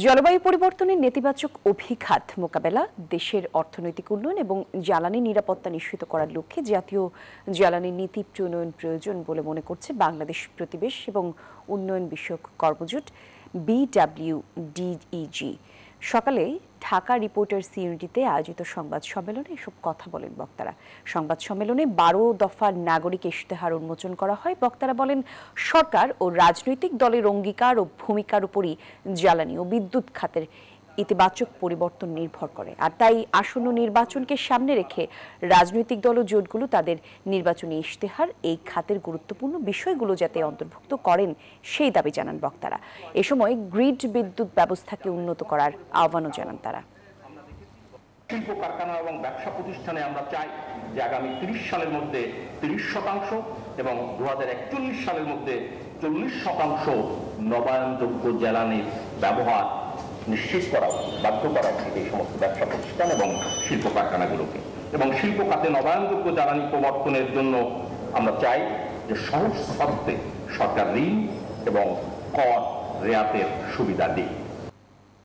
জলবায়ু পরিবর্তনের নেতিবাচক অভিঘাত মোকাবেলা, দেশের অর্থনৈতিক উন্নয়ন এবং জ্বালানি নিরাপত্তা নিশ্চিত করার লক্ষ্যে জাতীয় জ্বালানি নীতি প্রণয়ন প্রয়োজন বলে মনে করছে বাংলাদেশ প্রতিবেশ এবং উন্নয়ন বিষয়ক কর্মজোট BWDEG। সকালে ঢাকা রিপোর্টার্স ইউনিটিতে আয়োজিত সংবাদ সম্মেলনে এসব কথা বলেন বক্তারা। সংবাদ সম্মেলনে 12 দফা নাগরিক ইশতেহার উন্মোচন করা হয়। বক্তারা বলেন, সরকার ও রাজনৈতিক দলের অঙ্গীকার ও ভূমিকার উপরই জ্বালানি ও বিদ্যুৎ খাতের ইতিবাচক পরিবর্তন নির্ভর করে। আর তাই আসন্ন নির্বাচনকে সামনে রেখে রাজনৈতিক দল ও জোটগুলো তাদের নির্বাচনী ইশতেহার এই খাতের গুরুত্বপূর্ণ বিষয়গুলো যাতে অন্তর্ভুক্ত করেন সেই দাবি জানান বক্তারা। এ সময় গ্রিড বিদ্যুৎ ব্যবস্থাকে উন্নত করার আহ্বানও জানান তারা। শিল্প কারখানা এবং ব্যবসা প্রতিষ্ঠানে আমরা চাই যে আগামী 30 সালের মধ্যে 30% এবং 2041 সালের মধ্যে 40% নবায়নযোগ্য জ্বালানির ব্যবহার নিশ্চিত করা, বাধ্য করা উচিত এই সমস্ত ব্যবসা প্রতিষ্ঠান এবং শিল্প কারখানাগুলোকে। এবং শিল্প খাতে নবায়নযোগ্য জ্বালানি প্রবর্তনের জন্য আমরা চাই যে সহজ শর্তে সরকার ঋণ এবং কর রেয়াতের সুবিধা দিক।